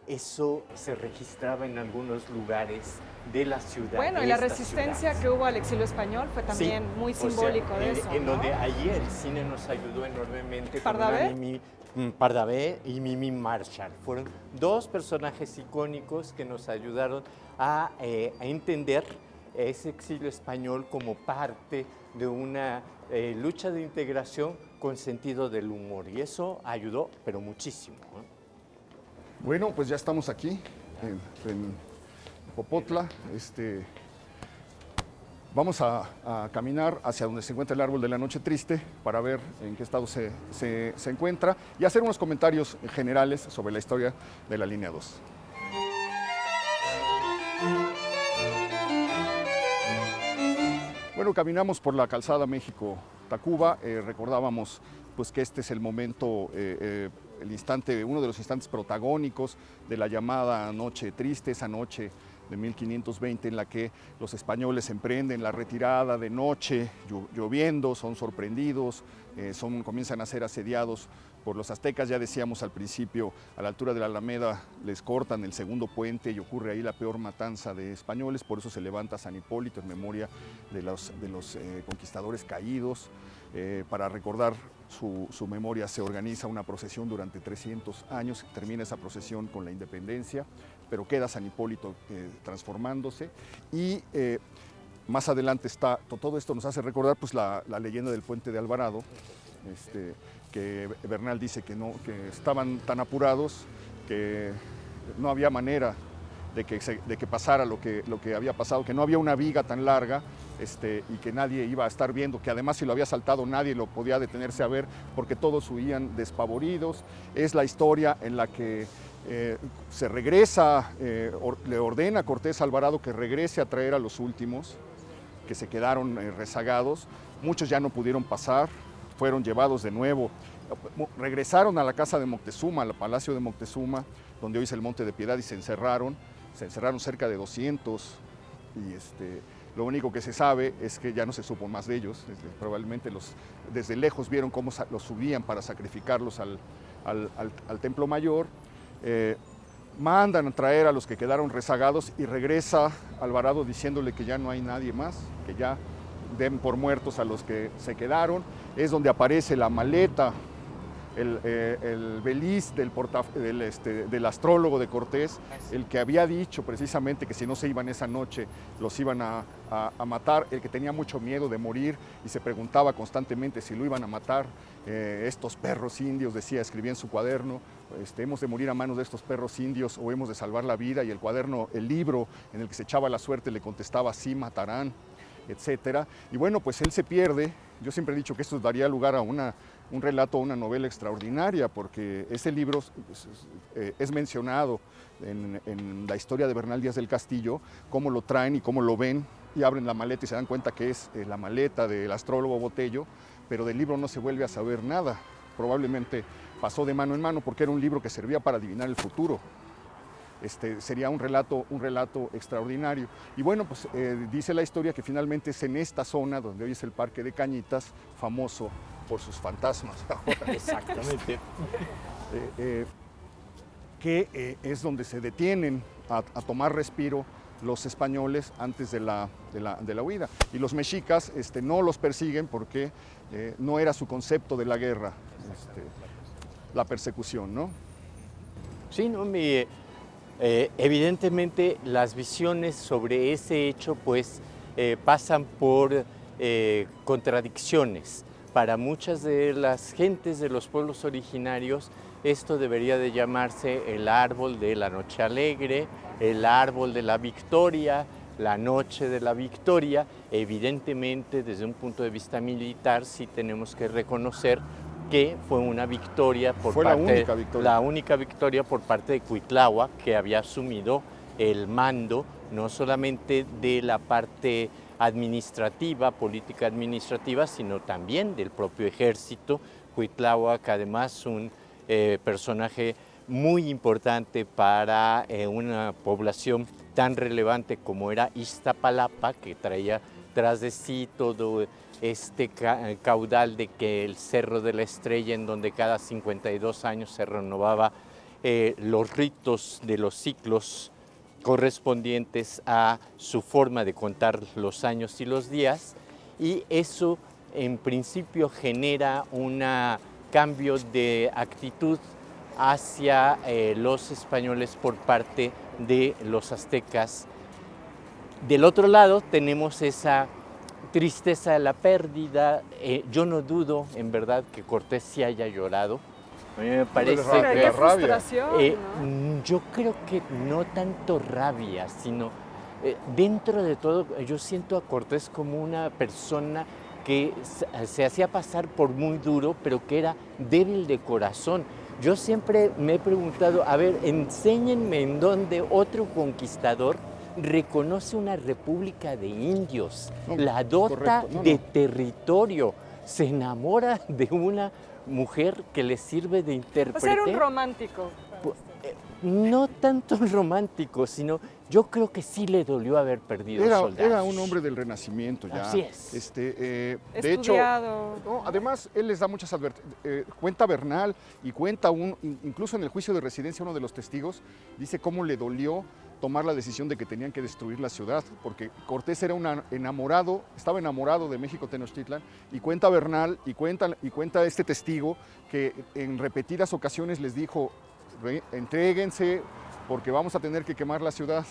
eso se registraba en algunos lugares de la ciudad. Bueno, y la resistencia que hubo al exilio español fue también muy simbólico de eso. En donde allí el cine nos ayudó enormemente. ¿Pardavé? Pardavé y Mimi Marshall. Fueron dos personajes icónicos que nos ayudaron a entender ese exilio español como parte de una lucha de integración con sentido del humor. Y eso ayudó, pero muchísimo, ¿no? Bueno, pues ya estamos aquí en Popotla. Vamos a caminar hacia donde se encuentra el árbol de la noche triste para ver en qué estado se encuentra y hacer unos comentarios generales sobre la historia de la línea 2. Bueno, caminamos por la calzada México-Tacuba. Recordábamos pues que este es el momento, uno de los instantes protagónicos de la llamada Noche Triste, esa noche de 1520 en la que los españoles emprenden la retirada de noche, lloviendo, son sorprendidos, comienzan a ser asediados por los aztecas. Ya decíamos al principio, a la altura de la Alameda les cortan el segundo puente y ocurre ahí la peor matanza de españoles, por eso se levanta San Hipólito en memoria de los conquistadores caídos. Para recordar su memoria se organiza una procesión durante 300 años, termina esa procesión con la independencia, pero queda San Hipólito transformándose y más adelante está, todo esto nos hace recordar pues la leyenda del puente de Alvarado, que Bernal dice que estaban tan apurados que no había manera de que pasara lo que había pasado, que no había una viga tan larga y que nadie iba a estar viendo, que además si lo había asaltado nadie lo podía detenerse a ver porque todos huían despavoridos. Es la historia en la que se regresa, le ordena a Cortés Alvarado que regrese a traer a los últimos, que se quedaron rezagados. Muchos ya no pudieron pasar, fueron llevados de nuevo, regresaron a la casa de Moctezuma, al palacio de Moctezuma, donde hoy es el Monte de Piedad, y se encerraron cerca de 200, y lo único que se sabe es que ya no se supo más de ellos. Probablemente desde lejos vieron cómo los subían para sacrificarlos al Templo Mayor. Mandan a traer a los que quedaron rezagados y regresa Alvarado diciéndole que ya no hay nadie más, que ya den por muertos a los que se quedaron. Es donde aparece la maleta, el beliz del astrólogo de Cortés, el que había dicho precisamente que si no se iban esa noche los iban a matar, el que tenía mucho miedo de morir y se preguntaba constantemente si lo iban a matar. Estos perros indios, escribía en su cuaderno, hemos de morir a manos de estos perros indios o hemos de salvar la vida, y el cuaderno, el libro en el que se echaba la suerte le contestaba sí matarán, etcétera. Y bueno, pues él se pierde. Yo siempre he dicho que esto daría lugar a un relato, a una novela extraordinaria, porque ese libro es mencionado en la historia de Bernal Díaz del Castillo, cómo lo traen y cómo lo ven, y abren la maleta y se dan cuenta que es la maleta del astrólogo Botello, pero del libro no se vuelve a saber nada. Probablemente pasó de mano en mano porque era un libro que servía para adivinar el futuro. Sería un relato extraordinario. Y bueno, pues dice la historia que finalmente es en esta zona, donde hoy es el Parque de Cañitas, famoso por sus fantasmas. Exactamente. Que es donde se detienen a tomar respiro los españoles antes de la huida. Y los mexicas no los persiguen porque no era su concepto de la guerra, la persecución, ¿no? Sí, no, evidentemente las visiones sobre ese hecho pues pasan por contradicciones. Para muchas de las gentes de los pueblos originarios esto debería de llamarse el árbol de la noche alegre, el árbol de la victoria, la noche de la victoria. Evidentemente desde un punto de vista militar sí tenemos que reconocer que fue una victoria la única victoria por parte de Cuitláhuac, que había asumido el mando no solamente de la parte administrativa, política administrativa, sino también del propio ejército. Cuitláhuac, además, un personaje muy importante para una población tan relevante como era Iztapalapa, que traía tras de sí todo este caudal de que el Cerro de la Estrella, en donde cada 52 años se renovaba los ritos de los ciclos correspondientes a su forma de contar los años y los días, y eso en principio genera un cambio de actitud hacia los españoles por parte de los aztecas. Del otro lado tenemos esa tristeza de la pérdida. Yo no dudo, en verdad, que Cortés sí haya llorado. A mí me parece qué frustración, ¿no? Yo creo que no tanto rabia, sino dentro de todo yo siento a Cortés como una persona que se hacía pasar por muy duro, pero que era débil de corazón. Yo siempre me he preguntado, a ver, enséñenme en dónde otro conquistador reconoce una república de indios, la dota de territorio, se enamora de una mujer que le sirve de intérprete. O sea, era un romántico. No tanto romántico, sino yo creo que sí le dolió haber perdido soldados. Era un hombre del Renacimiento ya. Así es. De hecho, además él les da muchas advertencias. Cuenta Bernal y cuenta incluso en el juicio de residencia uno de los testigos, dice cómo le dolió tomar la decisión de que tenían que destruir la ciudad, porque Cortés era estaba enamorado de México Tenochtitlan, y cuenta Bernal y cuenta este testigo que en repetidas ocasiones les dijo: entréguense porque vamos a tener que quemar la ciudad.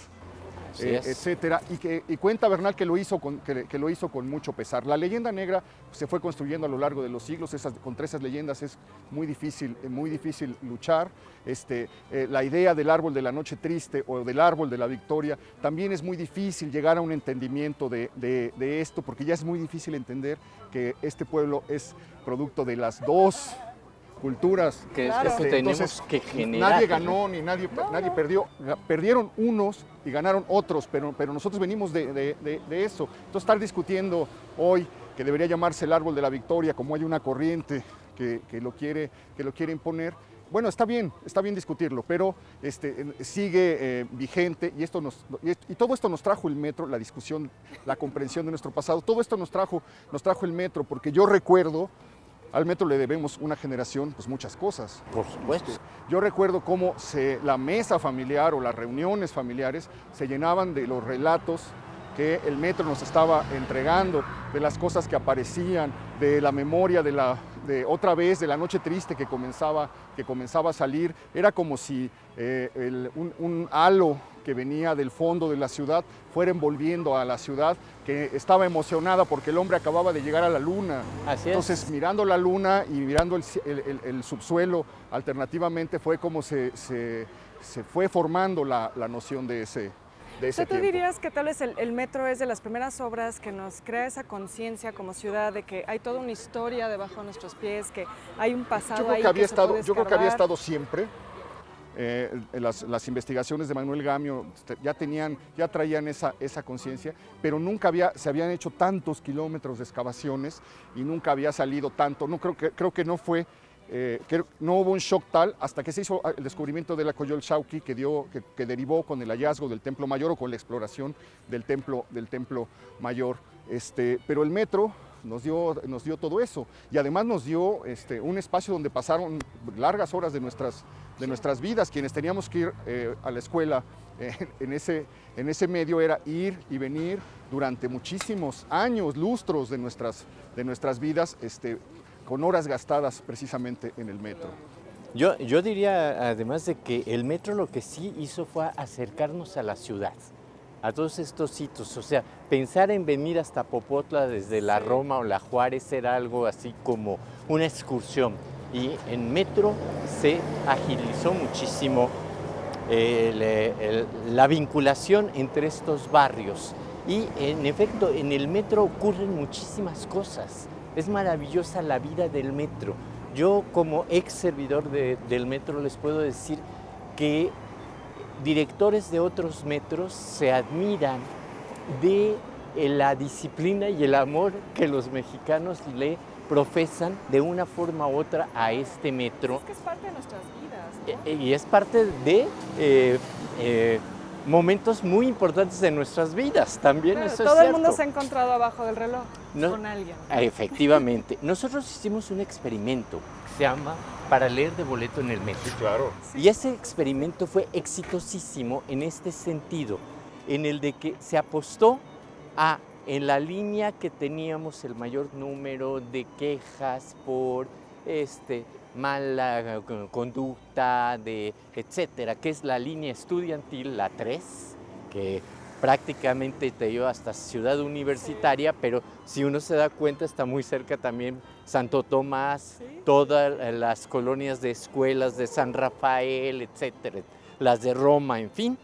etcétera, y cuenta Bernal que lo hizo con mucho pesar. La leyenda negra se fue construyendo a lo largo de los siglos, contra esas leyendas es muy difícil luchar. La idea del árbol de la noche triste o del árbol de la victoria, también es muy difícil llegar a un entendimiento de esto, porque ya es muy difícil entender que este pueblo es producto de las dos culturas. Que es lo que tenemos entonces, que generar. Nadie ganó ni nadie perdió. Perdieron unos y ganaron otros, pero nosotros venimos de eso. Entonces, estar discutiendo hoy que debería llamarse el árbol de la victoria, como hay una corriente que lo quiere imponer, bueno, está bien discutirlo, pero sigue vigente y todo esto nos trajo el metro, la discusión, la comprensión de nuestro pasado. Todo esto nos trajo el metro, porque yo recuerdo, al metro le debemos una generación, pues muchas cosas. Por supuesto. Yo recuerdo cómo la mesa familiar o las reuniones familiares se llenaban de los relatos que el metro nos estaba entregando, de las cosas que aparecían, de la memoria de otra vez, de la noche triste que comenzaba a salir. Era como si un halo que venía del fondo de la ciudad fuera envolviendo a la ciudad, que estaba emocionada porque el hombre acababa de llegar a la luna. Así Entonces, mirando la luna y mirando el subsuelo, alternativamente fue como se fue formando la noción de ese ¿Tú tiempo. dirías que tal vez el metro es de las primeras obras que nos crea esa conciencia como ciudad de que hay toda una historia debajo de nuestros pies, que hay un pasado Yo creo ahí que había se puede yo creo que había escarbar? estado siempre. Las investigaciones de Manuel Gamio ya traían esa conciencia, pero nunca se habían hecho tantos kilómetros de excavaciones y nunca había salido tanto. No creo que no fue. Que no hubo un shock tal hasta que se hizo el descubrimiento de la Coyolxauhqui que derivó con el hallazgo del Templo Mayor o con la exploración del Templo Mayor. Pero el metro nos dio todo eso y además nos dio un espacio donde pasaron largas horas de nuestras vidas. Quienes teníamos que ir a la escuela en ese medio era ir y venir durante muchísimos años, lustros de nuestras vidas, con horas gastadas precisamente en el metro. Yo diría, además de que el metro lo que sí hizo fue acercarnos a la ciudad, a todos estos sitios. O sea, pensar en venir hasta Popotla desde la Roma o la Juárez era algo así como una excursión. Y en metro se agilizó muchísimo la vinculación entre estos barrios. Y en efecto, en el metro ocurren muchísimas cosas. Es maravillosa la vida del metro. Yo, como ex servidor del metro, les puedo decir que directores de otros metros se admiran de la disciplina y el amor que los mexicanos le profesan de una forma u otra a este metro. Es que es parte de nuestras vidas, ¿no? Y es parte de momentos muy importantes de nuestras vidas también. Claro, eso es todo el cierto. mundo se ha encontrado abajo del reloj con alguien. Efectivamente. Nosotros hicimos un experimento que se llama Para leer de boleto en el metro. Sí, claro. Sí. Y ese experimento fue exitosísimo en este sentido, en el de que se apostó en la línea que teníamos el mayor número de quejas por mala conducta, etcétera, que es la línea estudiantil, la 3, que prácticamente te lleva hasta Ciudad Universitaria, pero si uno se da cuenta está muy cerca también Santo Tomás, Sí. todas las colonias de escuelas de San Rafael, etcétera, las de Roma, en fin.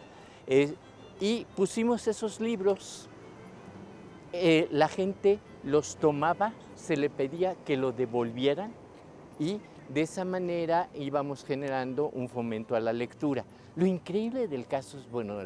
Y pusimos esos libros, la gente los tomaba, se le pedía que lo devolvieran y de esa manera íbamos generando un fomento a la lectura. Lo increíble del caso es, bueno,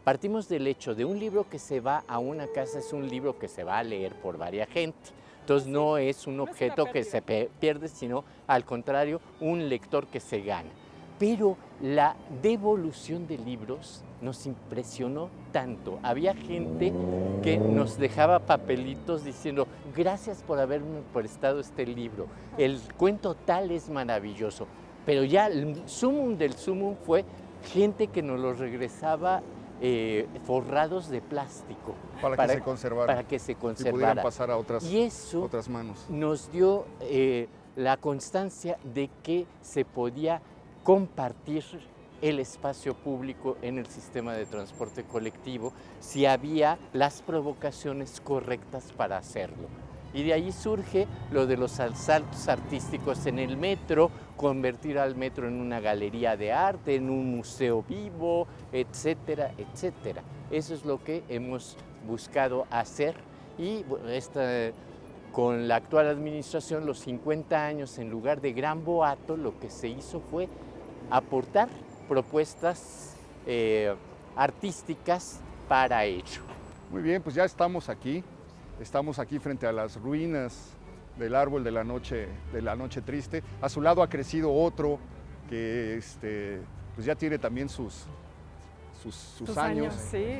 partimos del hecho de un libro que se va a una casa, es un libro que se va a leer por varias gente. Entonces no es un objeto que se pierde, sino al contrario, un lector que se gana. Pero la devolución de libros nos impresionó tanto. Había gente que nos dejaba papelitos diciendo gracias por haberme prestado este libro. El cuento tal es maravilloso. Pero ya el sumum del sumum fue gente que nos los regresaba forrados de plástico. Para que se conservara. Para que se Y conservara. pudieran pasar a otras manos. Nos dio la constancia de que se podía compartir el espacio público en el sistema de transporte colectivo, si había las provocaciones correctas para hacerlo. Y de ahí surge lo de los asaltos artísticos en el metro, convertir al metro en una galería de arte, en un museo vivo, etcétera, etcétera. Eso es lo que hemos buscado hacer y con la actual administración, los 50 años, en lugar de gran boato, lo que se hizo fue aportar propuestas artísticas para ello. Muy bien, pues ya estamos aquí frente a las ruinas del árbol de la noche triste. A su lado ha crecido otro que pues ya tiene también sus años. Sí.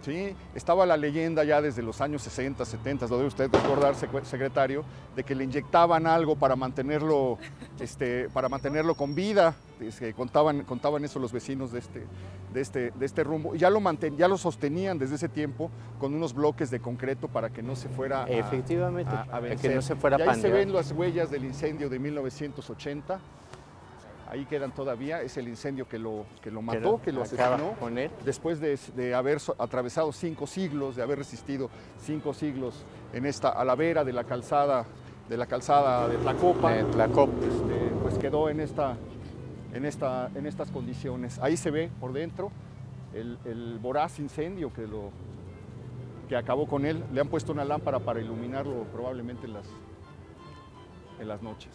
Sí, estaba la leyenda ya desde los años 60, 70, lo debe usted recordar, secretario, de que le inyectaban algo para mantenerlo con vida. Contaban eso los vecinos de este rumbo. Y ya lo sostenían desde ese tiempo con unos bloques de concreto para que no se fuera efectivamente, a vencer. que no se fuera a pandear. Ahí se ven las huellas del incendio de 1980. Ahí quedan todavía, es el incendio que lo mató, que lo asesinó, con él. Después de haber atravesado 5 siglos, de haber resistido 5 siglos a la vera de la calzada de Tlacopa. Pues quedó en estas condiciones. Ahí se ve por dentro el voraz incendio que acabó con él. Le han puesto una lámpara para iluminarlo probablemente en las noches.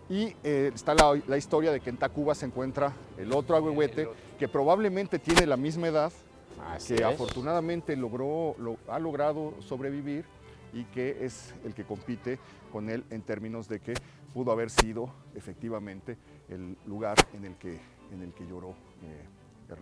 Y está la historia de que en Tacuba se encuentra el otro ahuehuete que probablemente tiene la misma edad, afortunadamente ha logrado sobrevivir y que es el que compite con él en términos de que pudo haber sido efectivamente el lugar en el que lloró.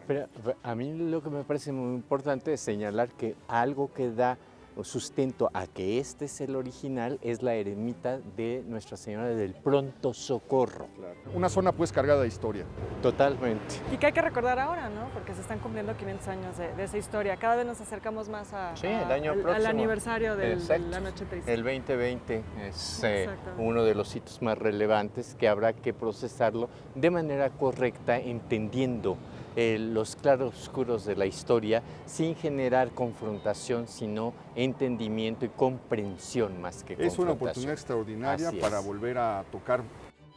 Pero a mí lo que me parece muy importante es señalar que algo que da sustento a que este es el original es la ermita de Nuestra Señora del Pronto Socorro. Claro. Una zona pues cargada de historia. Totalmente. Y que hay que recordar ahora, ¿no? Porque se están cumpliendo 500 años de esa historia. Cada vez nos acercamos más al aniversario de la Noche Triste. El 2020 es uno de los hitos más relevantes que habrá que procesarlo de manera correcta, entendiendo los claroscuros de la historia sin generar confrontación, sino entendimiento y comprensión más que confrontación. Es una oportunidad extraordinaria para volver a tocar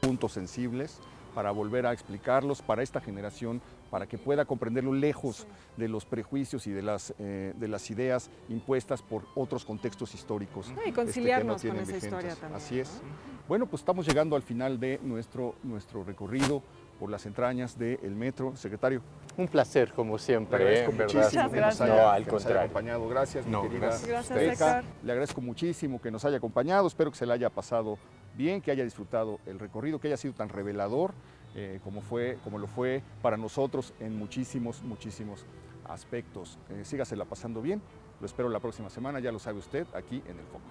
puntos sensibles, para volver a explicarlos para esta generación, para que pueda comprenderlo lejos de los prejuicios y de las ideas impuestas por otros contextos históricos. Y conciliarnos con esa historia también. Así es. Bueno, pues estamos llegando al final de nuestro recorrido por las entrañas del metro. Secretario. Un placer, como siempre. Le agradezco muchísimo que nos haya acompañado. Gracias, mi querida. Gracias, Héctor. Le agradezco muchísimo que nos haya acompañado. Espero que se le haya pasado bien, que haya disfrutado el recorrido, que haya sido tan revelador como lo fue para nosotros en muchísimos aspectos. Sígasela pasando bien. Lo espero la próxima semana, ya lo sabe usted, aquí en El Foco.